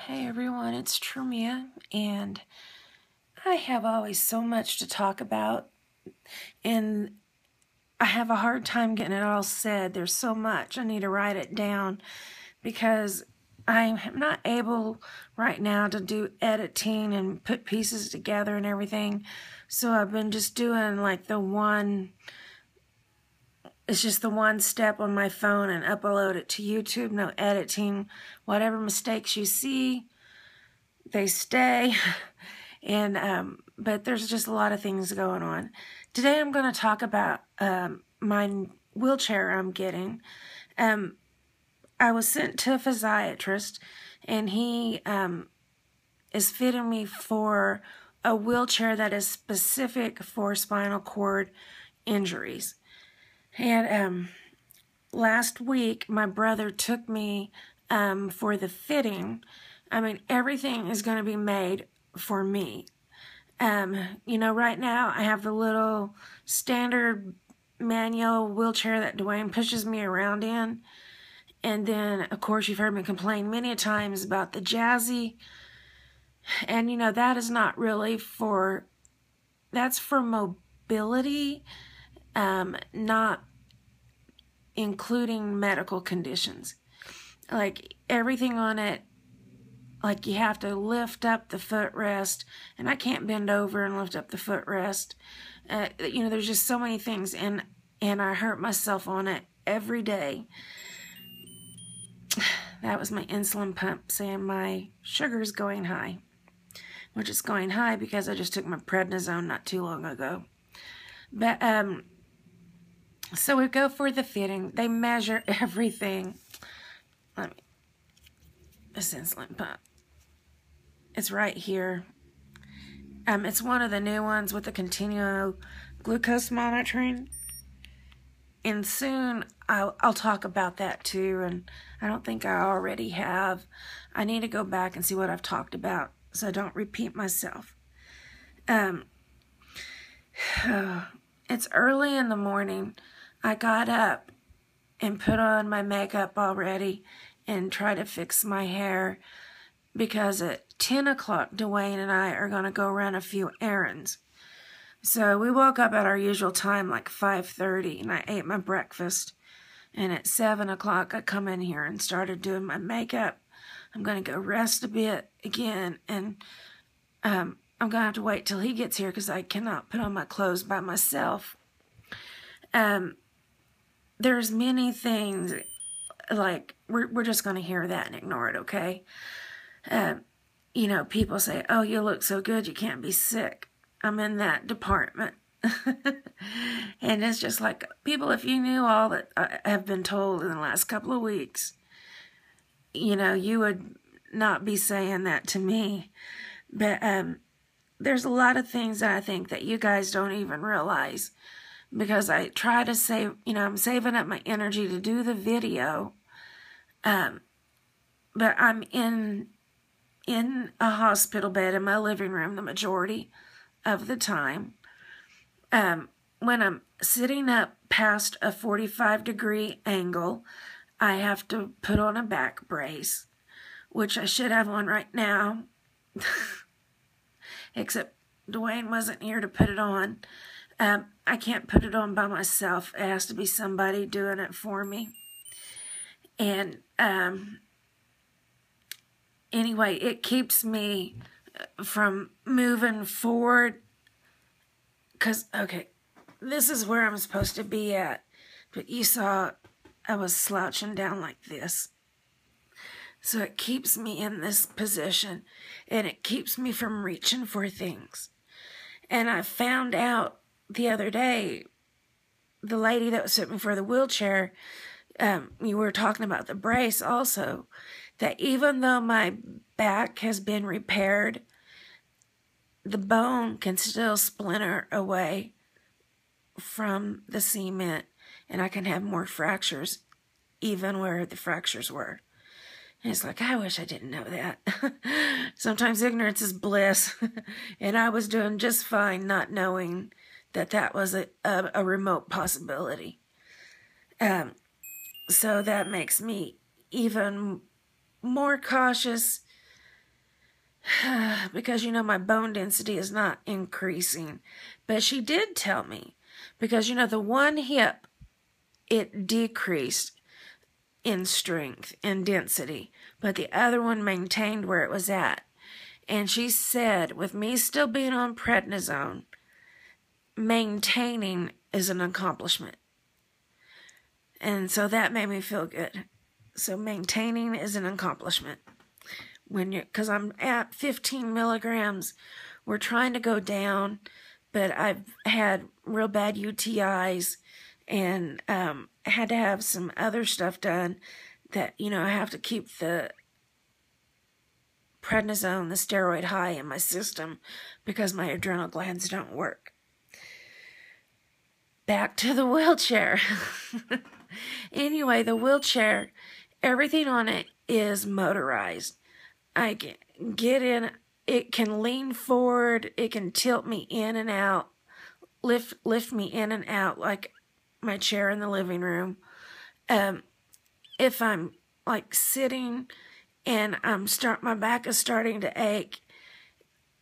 Hey everyone, it's Tremia, and I have always so much to talk about, and I have a hard time getting it all said. There's so much. I need to write it down because I'm not able right now to do editing and put pieces together and everything. So I've been just doing like it's just the one step on my phone and upload it to YouTube. No editing. Whatever mistakes you see, they stay. And but there's just a lot of things going on. Today I'm going to talk about my wheelchair I'm getting. I was sent to a physiatrist, and he is fitting me for a wheelchair that is specific for spinal cord injuries. And last week my brother took me for the fitting. I mean, everything is going to be made for me. Right now I have the little standard manual wheelchair that Dwayne pushes me around in. And then, of course, you've heard me complain many times about the Jazzy. And, that is not really that's for mobility, not including medical conditions. Like, everything on it, like you have to lift up the footrest, and I can't bend over and lift up the footrest. There's just so many things, and I hurt myself on it every day. That was my insulin pump saying my sugar's going high, which is going high because I just took my prednisone not too long ago. But so we go for the fitting. They measure everything. This insulin pump. It's right here. It's one of the new ones with the continual glucose monitoring. And soon I'll talk about that too, and I don't think I already have. I need to go back and see what I've talked about so I don't repeat myself. It's early in the morning. I got up and put on my makeup already and try to fix my hair because at 10 o'clock Dwayne and I are going to go run a few errands. So we woke up at our usual time, like 5:30, and I ate my breakfast. And at 7 o'clock, I come in here and started doing my makeup. I'm going to go rest a bit again, and I'm going to have to wait till he gets here because I cannot put on my clothes by myself. There's many things, like, we're just going to hear that and ignore it, okay? People say, oh, you look so good, you can't be sick. I'm in that department. And it's just like, people, if you knew all that I have been told in the last couple of weeks, you would not be saying that to me. But there's a lot of things that I think that you guys don't even realize, because I try to save, I'm saving up my energy to do the video. But I'm in a hospital bed in my living room the majority of the time. When I'm sitting up past a 45-degree angle, I have to put on a back brace, which I should have on right now, except Dwayne wasn't here to put it on. I can't put it on by myself. It has to be somebody doing it for me. And anyway, it keeps me from moving forward, because, okay, this is where I'm supposed to be at, but you saw I was slouching down like this. So it keeps me in this position, and it keeps me from reaching for things. And I found out the other day, the lady that was sent me for the wheelchair, you were talking about the brace also, that even though my back has been repaired, the bone can still splinter away from the cement, and I can have more fractures even where the fractures were. And it's like, I wish I didn't know that. Sometimes ignorance is bliss. And I was doing just fine not knowing that that was a remote possibility. So that makes me even more cautious because, you know, my bone density is not increasing. But she did tell me, because, you know, the one hip, it decreased in strength and density, but the other one maintained where it was at. And she said, with me still being on prednisone, maintaining is an accomplishment. And so that made me feel good. So maintaining is an accomplishment. Because I'm at 15 milligrams. We're trying to go down, but I've had real bad UTIs and had to have some other stuff done that, you know, I have to keep the prednisone, the steroid high in my system because my adrenal glands don't work. Back to the wheelchair. Anyway, the wheelchair, everything on it is motorized. I can get in, it can lean forward, it can tilt me in and out, lift me in and out like my chair in the living room. If I'm like sitting and my back is starting to ache,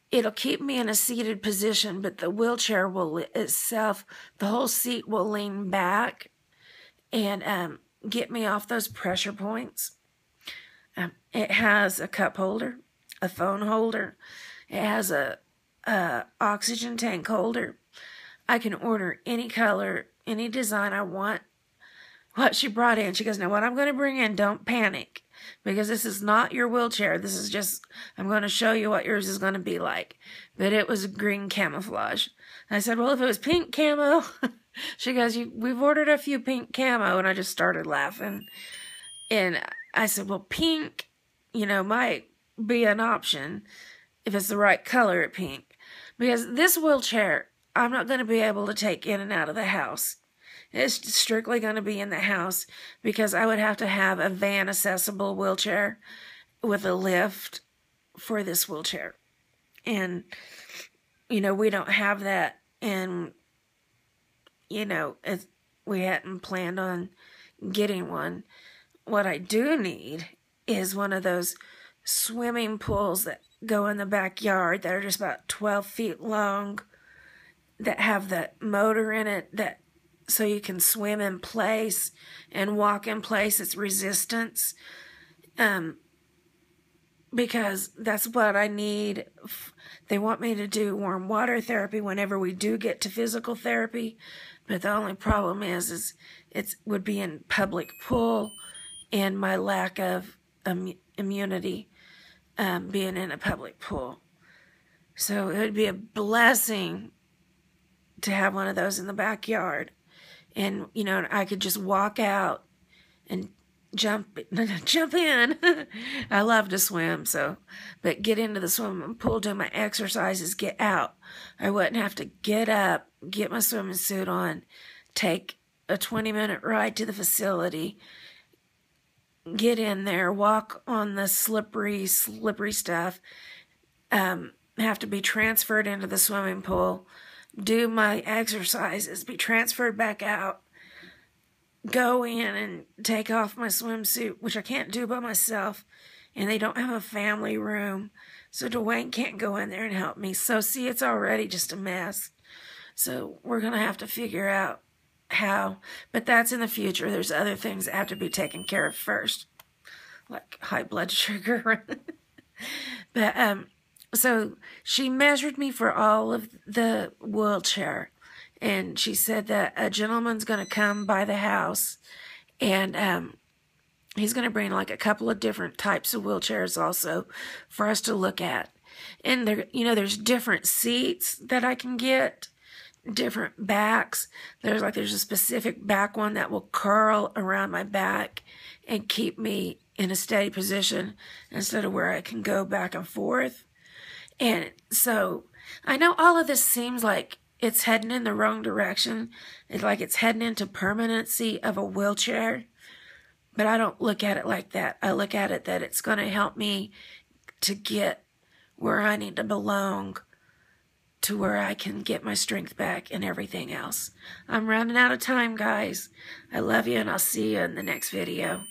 it'll keep me in a seated position, but the wheelchair will itself, the whole seat will lean back and get me off those pressure points. It has a cup holder, a phone holder. It has a oxygen tank holder. I can order any color, any design I want. What she brought in, she goes, now what I'm going to bring in, don't panic, because this is not your wheelchair. This is just, I'm going to show you what yours is going to be like. But it was green camouflage. And I said, well, if it was pink camo, she goes, we've ordered a few pink camo. And I just started laughing. And I said, well, pink, you know, might be an option if it's the right color at pink. Because this wheelchair, I'm not going to be able to take in and out of the house. It's strictly going to be in the house because I would have to have a van accessible wheelchair with a lift for this wheelchair. And, you know, we don't have that. And, you know, we hadn't planned on getting one. What I do need is one of those swimming pools that go in the backyard that are just about 12 feet long, that have the motor in it, that so you can swim in place and walk in place. It's resistance. Because that's what I need. They want me to do warm water therapy whenever we do get to physical therapy. But the only problem is it would be in public pool, and my lack of immunity being in a public pool. So it would be a blessing to have one of those in the backyard. And, you know, I could just walk out and jump in. I love to swim, but get into the swimming pool, do my exercises, get out. I wouldn't have to get up, get my swimming suit on, take a 20-minute ride to the facility, get in there, walk on the slippery stuff, have to be transferred into the swimming pool, do my exercises, be transferred back out, go in and take off my swimsuit, which I can't do by myself, and they don't have a family room, so Dwayne can't go in there and help me. So see, it's already just a mess. So we're going to have to figure out how, but that's in the future. There's other things that have to be taken care of first, like high blood sugar. But so she measured me for all of the wheelchair, and she said that a gentleman's going to come by the house, and he's going to bring like a couple of different types of wheelchairs also for us to look at. And there, you know, there's different seats that I can get, different backs. There's a specific back one that will curl around my back and keep me in a steady position instead of where I can go back and forth. And so I know all of this seems like it's heading in the wrong direction. It's like it's heading into permanency of a wheelchair. But I don't look at it like that. I look at it that it's going to help me to get where I need to belong, to where I can get my strength back and everything else. I'm running out of time, guys. I love you, and I'll see you in the next video.